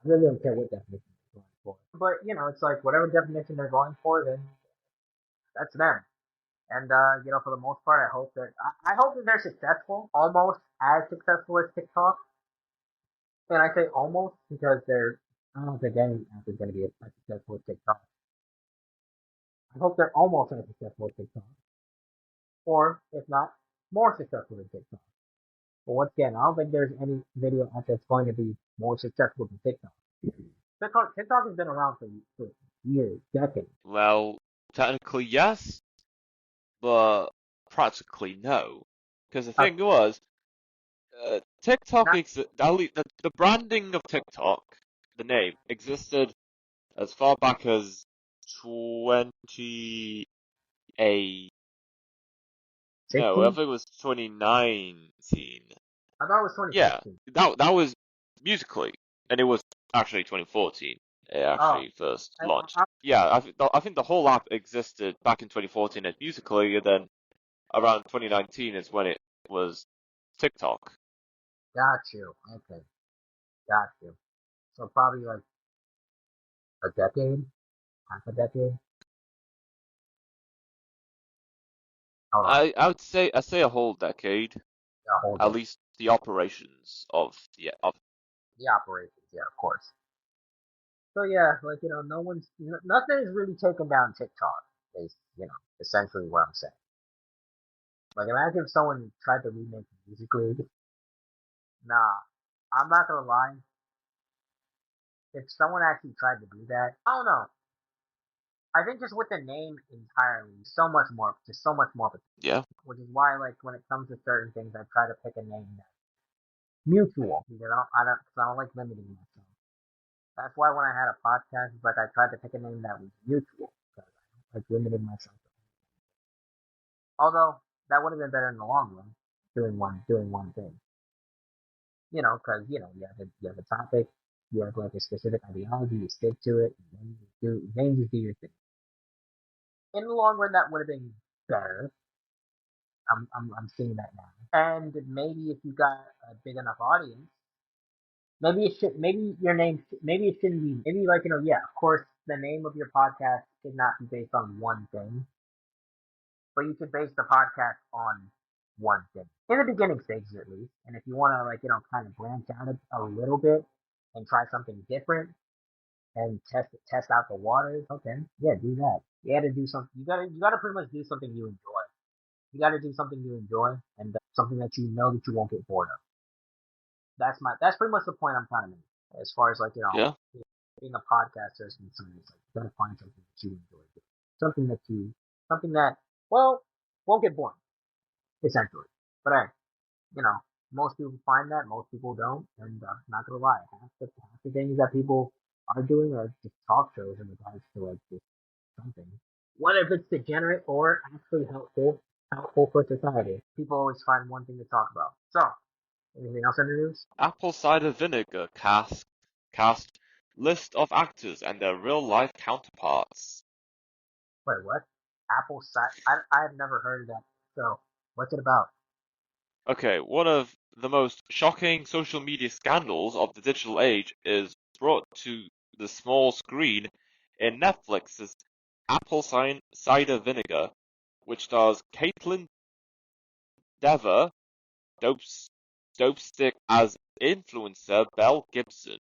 I really don't care what definition they're going for. But it's like whatever definition they're going for, then that's them. And for the most part, I hope that they're successful, almost as successful as TikTok. And I say almost because I don't think any app is going to be as successful as TikTok. I hope they're almost as successful as TikTok, or if not, more successful than TikTok. But once again, I don't think there's any video app that's going to be more successful than TikTok. TikTok has been around for years, decades. Well, technically yes, but practically no. Because the Uh, thing was, TikTok not the branding of TikTok, the name, existed as far back as 2018. No, I 16. think it was 2019. I thought it was Yeah, 2016. that was Musically, and it was actually 2014. It Oh, actually first I, launched. I Yeah, I think the whole app existed back in 2014 as Musically, and then around 2019 is when it was TikTok. got you. Okay, got you. So probably like a decade, half a decade. Hold on, I say a whole decade, a whole at decade. least the operations of The operations, yeah, of course. So yeah, like no one's nothing is really taken down TikTok. Is essentially what I'm saying. Like imagine if someone tried to remake Musically. Nah, I'm not gonna lie. If someone actually tried to do that, I don't know. I think just with the name entirely, just so much more. yeah. Which is why, like, when it comes to certain things, I try to pick a name that's mutual. Because cause I don't like limiting myself. That's why when I had a podcast, it's like I tried to pick a name that was mutual. Because I don't like limiting myself. Although that would have been better in the long run, doing one thing. Because you have a topic, you have like a specific ideology, you stick to it, and then you do your thing. In the long run, that would have been better. I'm seeing that now. And maybe if you got a big enough audience, maybe your name, maybe it shouldn't be, maybe like, yeah, of course, the name of your podcast should not be based on one thing, but you could base the podcast on one thing. In the beginning stages, at least. And if you want to, like, kind of branch out a little bit and try something different and test out the waters, okay, yeah, do that. You got to do something. You gotta pretty much do something you enjoy. You got to do something you enjoy and something that you know that you won't get bored of. That's pretty much the point I'm trying to make. As far as like Yeah. being a podcaster is concerned, it's like you got to find something that you enjoy doing, something that well won't get boring essentially. But hey, you know, most people find that, most people don't, and not gonna lie, half the things that people are doing are just talk shows in regards to like just something. Whether if it's degenerate or actually helpful for society. People always find one thing to talk about. So, anything else in the news? Apple cider vinegar cast list of actors and their real-life counterparts. Wait, what? Apple cider? I've never heard of that. So, what's it about? Okay, one of the most shocking social media scandals of the digital age is brought to the small screen in Netflix's Apple Cider Vinegar, which stars Caitlin Dever, Dopestick as influencer Belle Gibson.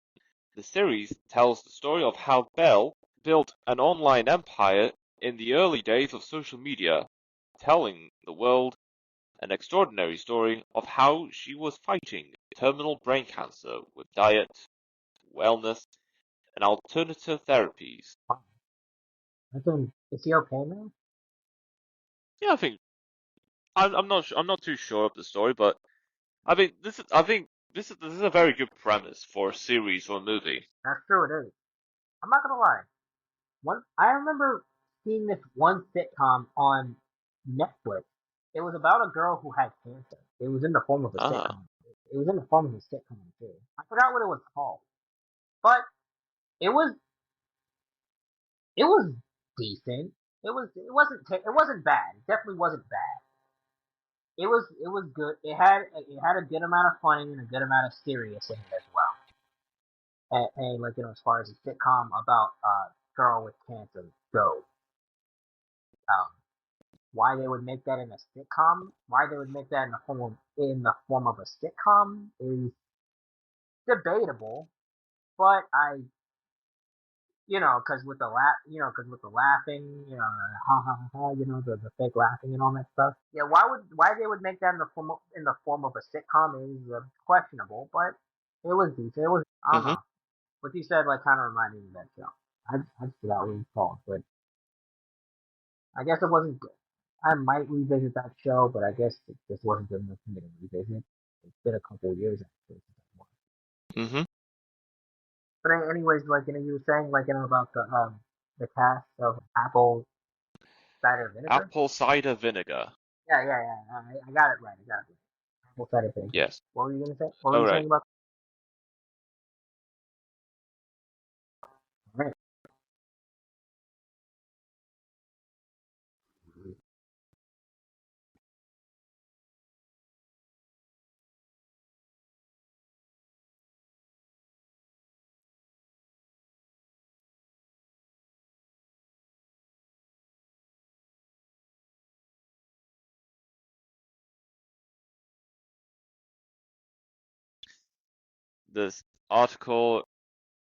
The series tells the story of how Belle built an online empire in the early days of social media, telling the world an extraordinary story of how she was fighting terminal brain cancer with diet, wellness, and alternative therapies. Wow. Is he okay now? Yeah, I think I'm not too sure of the story, but I think this is a very good premise for a series or a movie. That's true, it is. I'm not gonna lie. I remember seeing this one sitcom on Netflix. It was about a girl who had cancer. It was in the form of a Ah, sitcom. It was in the form of a sitcom too. I forgot what it was called, but it was it was decent. It wasn't bad. It definitely wasn't bad. It was good. It had a good amount of funny and a good amount of serious in it as well. And like as far as a sitcom about a girl with cancer goes. Um, why they would make that in a sitcom, why they would make that in the form of a sitcom is debatable. But because with the laughing, ha ha ha, the fake laughing and all that stuff. Yeah, why they would make that in the form of a sitcom is questionable, but it was decent. I don't mm-hmm, know. What you said like kind of reminded me of that show. I forgot what it was called, but I guess it wasn't good. I might revisit that show, but I guess it just wasn't good enough for me to revisit. It's been a couple of years actually since I watched. mm-hmm. But anyways, you were saying about the cast of Apple cider vinegar. Apple cider vinegar. Yeah, yeah, yeah. I got it right. I got it right. Apple cider vinegar. Yes. What were you gonna say? What were All you right. saying about? Right. This article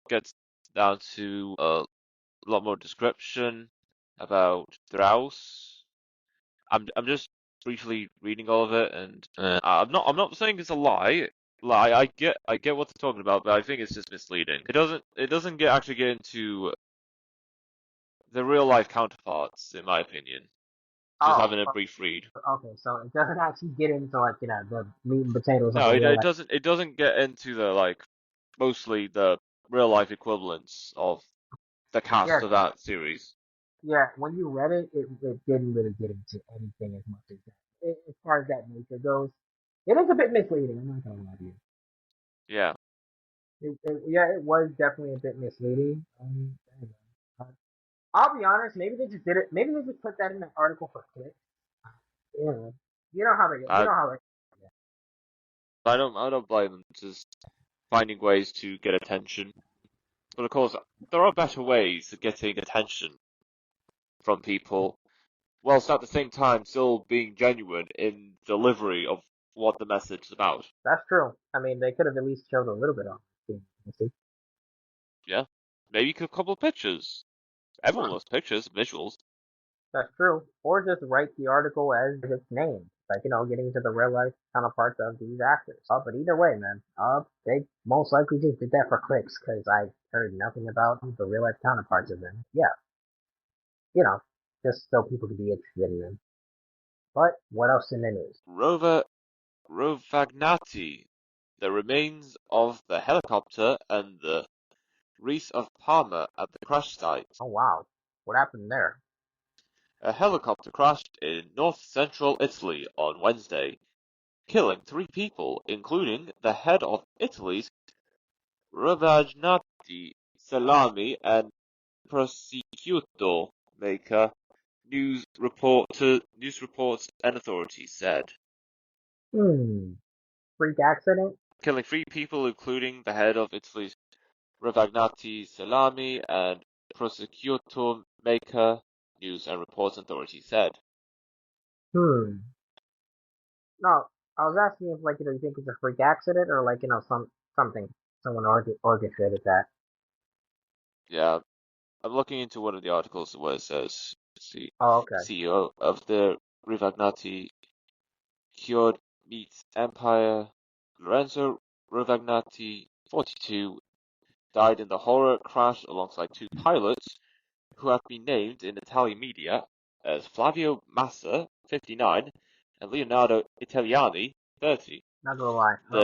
gets down to a lot more description about Strauss. I'm just briefly reading all of it, and I'm not saying it's a lie. Lie, I get what they're talking about, but I think it's just misleading. It doesn't actually get into the real life counterparts, in my opinion. Just Oh, having a brief read. okay. So it doesn't actually get into the meat and potatoes of No, a real life. it doesn't get into the like mostly the real life equivalents of the Yeah, cast of that series. yeah. When you read it didn't really get into anything as much as that. As far as that nature goes, it is a bit misleading. I'm not gonna lie to you. Yeah. Yeah, it was definitely a bit misleading. Uh, I'll be honest. Maybe they just did it. Maybe they just put that in the article for clicks. Yeah, you know how they. You I know how they. I don't blame them just finding ways to get attention. But of course, there are better ways of getting attention from people, whilst at the same time still being genuine in delivery of what the message is about. That's true. I mean, they could have at least showed a little bit of it. Yeah. Maybe a couple of pictures. Everyone Yeah, loves pictures, visuals. that's true. Or just write the article as its name. Like, getting into the real life counterparts of these actors. But either way, man, they most likely just did that for clicks because I heard nothing about the real life counterparts of them. Yeah, you know, just so people could be interested in them. But what else in the news? Rover Rovagnati, the remains of the helicopter and the Reese of Parma at the crash site. Oh wow, what happened there? A helicopter crashed in north-central Italy on Wednesday, killing 3 people, including the head of Italy's Ravagnati salami and prosciutto maker, news reports and authorities said. Freak accident? Killing 3 people, including the head of Italy's Ravagnati salami and prosciutto maker, news and reports and authorities said. No, I was asking if you think it's a freak accident or something someone orchestrated that. Yeah, I'm looking into one of the articles where it says Oh, okay. CEO of the Ravagnati cured meats empire, Lorenzo Ravagnati, 42, died in the horror crash alongside 2 pilots who have been named in Italian media as Flavio Massa, 59, and Leonardo Italiani, 30. Not gonna lie, The I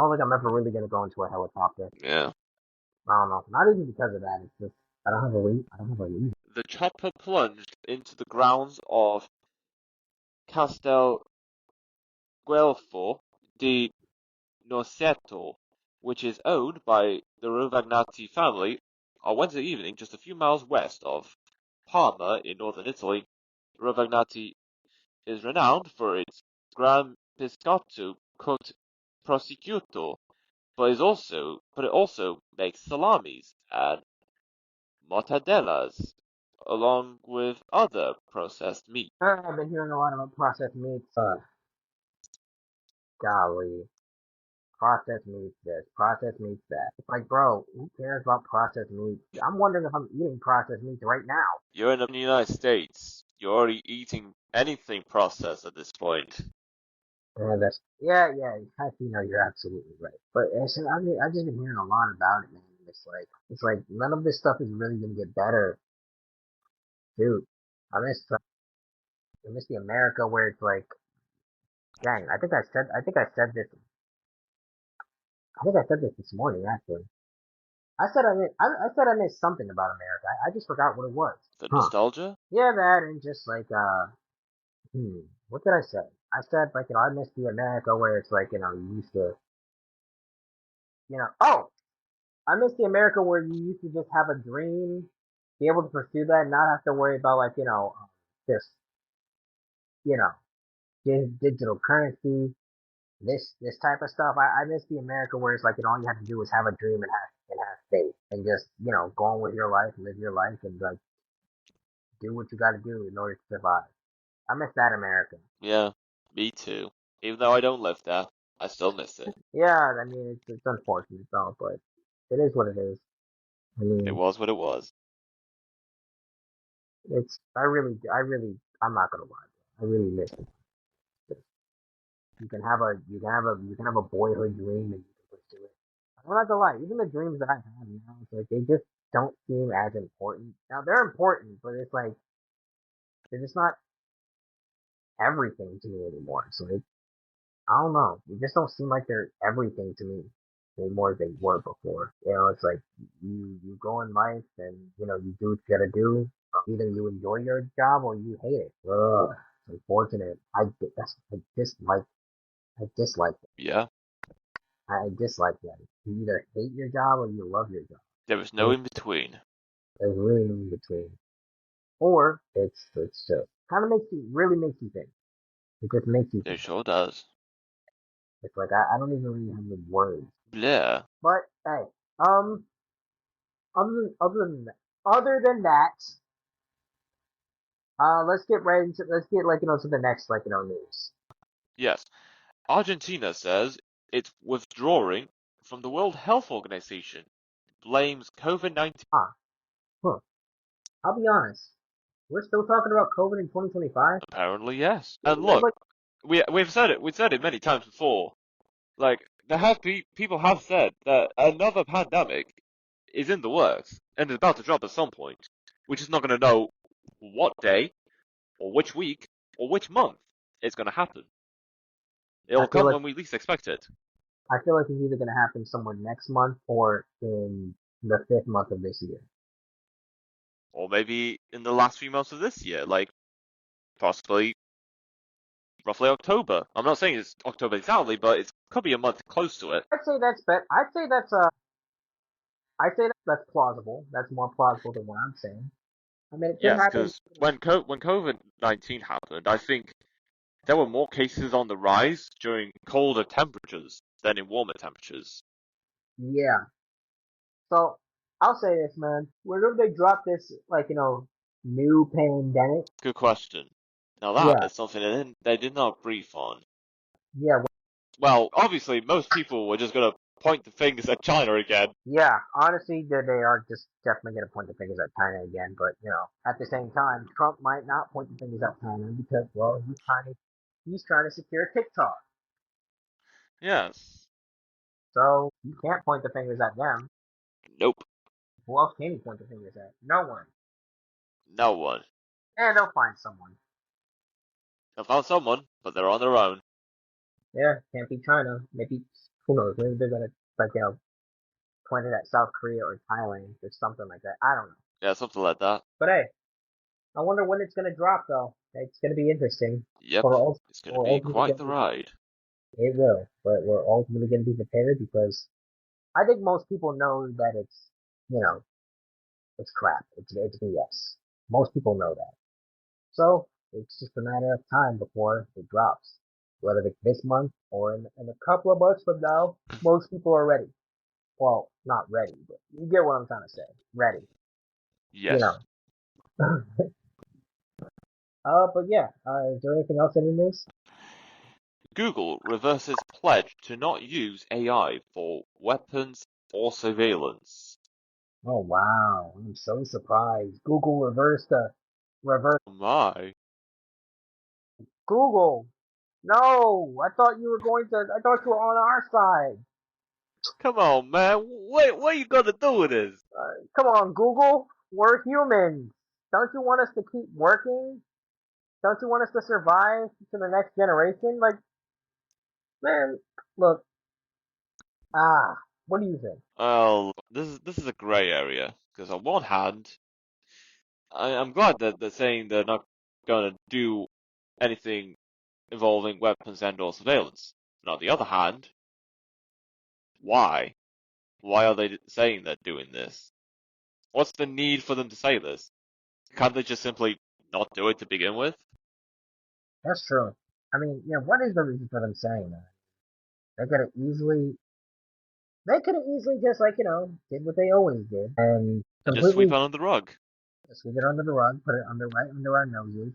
don't think I'm ever really gonna go into a helicopter. yeah, I don't know. Not even because of that. It's just I don't have a reason. the chopper plunged into the grounds of Castel Guelfo di Noceto, which is owned by the Rovagnati family, on Wednesday evening, just a few miles west of Parma in northern Italy. Rovagnati is renowned for its Gran Biscotto cooked prosciutto, but it also makes salamis and mortadellas, along with other processed meat. I've been hearing a lot about processed meats. Golly. Processed meats this, processed meats that. It's like, bro, who cares about processed meats? I'm wondering if I'm eating processed meats right now. You're in the United States. You're already eating anything processed at this point. Yeah. You're absolutely right. But I've just been hearing a lot about it, man. It's like none of this stuff is really gonna get better, dude. I miss, uh, I miss the America where it's like, dang, I think I said this this morning actually. I said I missed something about America. I just forgot what it was. The Huh? nostalgia? Yeah, that and just what did I say? I said I miss the America where it's you used to, oh, I miss the America where you used to just have a dream, be able to pursue that, and not have to worry about just you know, digital currency, this type of stuff. I miss the America where it's all you have to do is have a dream and have faith and just go on with your life, live your life, and do what you got to do in order to survive. I miss that America. Yeah, me too. Even though I don't live there, I still miss it. Yeah, I mean it's unfortunate though, but it is what it is. I It mean, was what it was. I'm not gonna lie. I really miss it. You can have a boyhood dream and you can pursue it. I'm not gonna lie. Even the dreams that I have now, it's like they just don't seem as important. Now they're important, but it's like they're just not everything to me anymore. So I don't know. They just don't seem like they're everything to me anymore as they were before. It's like you go in life and you do what you gotta do. Either you enjoy your job or you hate it. Ugh, it's unfortunate. I dislike it. Yeah, I dislike that. You either hate your job or you love your job. there was no There's, in between. there's really no in between. Or it's just kind of makes you think. It just makes you It think. sure does. It's like I don't even really have the words. Blair. But hey, um, other than that, let's get to the next news. Yes. Argentina says it's withdrawing from the World Health Organization. Blames COVID-19. Ah, huh. I'll be honest. We're still talking about COVID in 2025. Apparently, yes. And look, Like, we've said it. We've said it many times before. Like people have said that another pandemic is in the works and is about to drop at some point. We're just not going to know what day or which week or which month it's going to happen. I It'll feel come like when we least expect it. I feel like it's either gonna happen somewhere next month or in the 5th month of this year. Or maybe in the last few months of this year, like possibly roughly October. I'm not saying it's October exactly, but it could be a month close to it. I'd say that's that's plausible. That's more plausible than what I'm saying. I mean, it could Yes, happen. because when COVID-19 happened, I think there were more cases on the rise during colder temperatures than in warmer temperatures. Yeah. So I'll say this, man. Whenever they drop this, like new pandemic, Good question. Now that yeah, is something they did not brief on. yeah, Well, obviously, most people were just gonna point the fingers at China again. yeah. Honestly, they are just definitely gonna point the fingers at China again. But at the same time, Trump might not point the fingers at China because, well, he's trying to secure TikTok. Yes. So you can't point the fingers at them. Nope. Who else can he point the fingers at? No one. No one. And they'll find someone. They found someone, but they're on their own. Yeah, can't be China. Maybe who knows? Maybe they're gonna like point it at South Korea or Thailand or something like that. I don't know. Yeah, something like that. But hey, I wonder when it's gonna drop though. It's gonna be interesting. Yep. It's gonna We're be ultimately quite gonna the be ride. it will, but we're ultimately gonna be prepared because I think most people know that you know it's crap. It's BS. Most people know that. So it's just a matter of time before it drops. Whether it's this month or in a couple of months from now, most people are ready. Well, not ready, but you get what I'm trying to say. Ready. You Yes. know. But yeah. Is there anything else in the news? Google reverses pledge to not use AI for weapons or surveillance. Oh wow, I'm so surprised. Google reverse Oh my. Google. No, I thought you were on our side. Come on, man. What are you gonna do with this? Come on, Google. We're humans. Don't you want us to keep working? Don't you want us to survive to the next generation? Like, man, look, what do you think? Well, this is a grey area because on one hand, I'm glad that they're saying they're not gonna do anything involving weapons and/or surveillance. And on the other hand, why? Why are they saying they're doing this? What's the need for them to say this? Can't they just simply not do it to begin with? That's true. I mean, what is the reason for them saying that? They could have easily, they could have easily just did what they always did and And just sweep it completely under the rug. sweep it under the rug, put it right under our noses,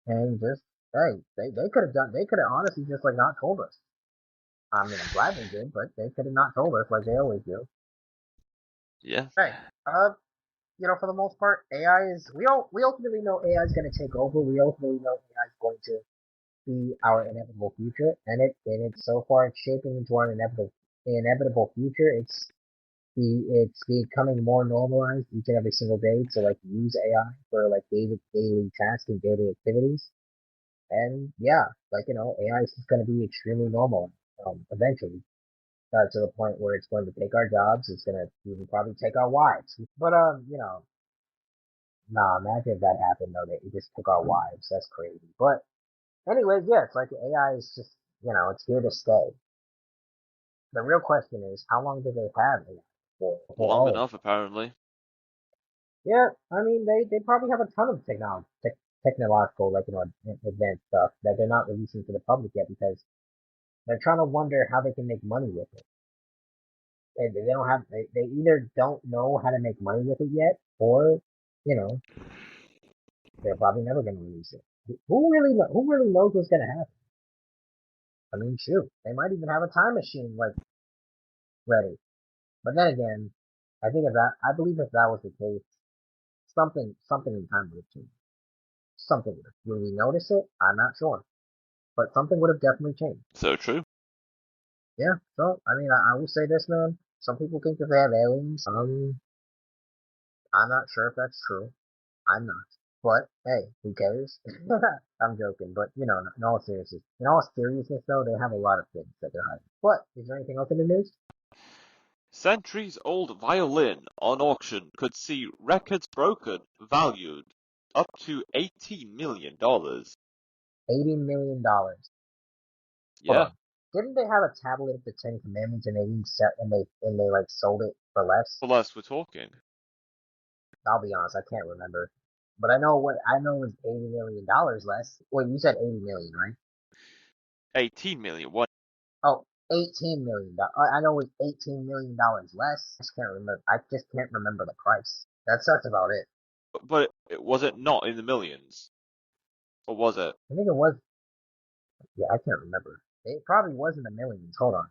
and just hey, they could have they could have honestly just not told us. I mean, I'm glad they did, but they could have not told us like they always do. Yeah. Hey, uh, for the most part, AI is we ultimately know AI is going to take over. We ultimately know AI is going to be our inevitable future, and it's so far it's shaping into our inevitable future. It's becoming more normalized each and every single day to use AI for daily tasks and daily activities. And yeah, AI is just going to be extremely normal eventually. To the point where it's going to take our jobs. It's going to even probably take our wives. But nah, imagine if that happened though. That it just took our wives. That's crazy. But anyways, yeah, it's like AI is just it's here to stay. The real question is, how long do they have AI for Long all of it? enough, apparently. Yeah, I mean they probably have a ton of technological advanced stuff that they're not releasing to the public yet because they're trying to wonder how they can make money with it. They don't have they either don't know how to make money with it yet, or you know they're probably never going to release it. Who really knows what's going to happen? I mean, shoot, they might even have a time machine ready. But then again, I believe if that was the case, something in time would have changed. Something would have. Will we notice it? I'm not sure, but something would have definitely changed. So true. Yeah. So I mean, I will say this, man. Some people think that they have aliens. I'm not sure if that's true. I'm not. But hey, who cares? I'm joking, but in all seriousness though, they have a lot of things that they're hiding. But is there anything else in the news? Centuries-old violin on auction could see records broken, valued up to $18 million. $80 million. Hold Yeah, on. Didn't they have a tablet of the Ten Commandments and they didn't sell and they like sold it for less? for less we're talking. I'll be honest, I can't remember. But I know it was $80 million less. Wait, you said 80 million, right? 18 million. Oh, $18 million. I know it was $18 million less. I just can't remember the price. That's about it. But was it not in the millions? Or was it? I think it was. Yeah, I can't remember. It probably was in the millions. Hold on.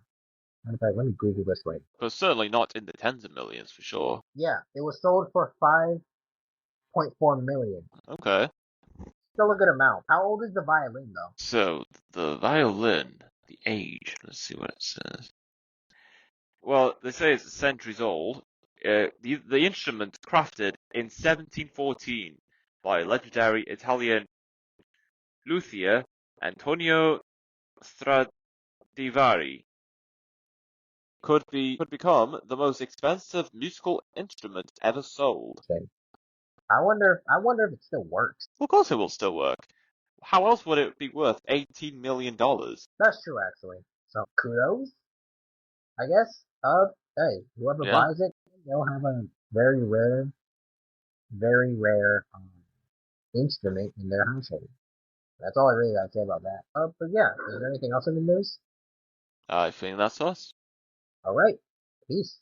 In fact, let me Google this right. But certainly not in the tens of millions for sure. Yeah, it was sold for 5.4 million. Okay. Still a good amount. How old is the violin though? So, the violin, the age, let's see what it says. Well, they say it's centuries old. The instrument crafted in 1714 by legendary Italian luthier Antonio Stradivari could become the most expensive musical instrument ever sold. Okay. I wonder if it still works. Of course it will still work. How else would it be worth $18 million? That's true actually. So kudos, I guess. Hey, whoever Yeah? buys it, they'll have a very rare instrument in their household. That's all I really gotta say about that. But yeah, is there anything else in the news? I think that's us. All right, peace.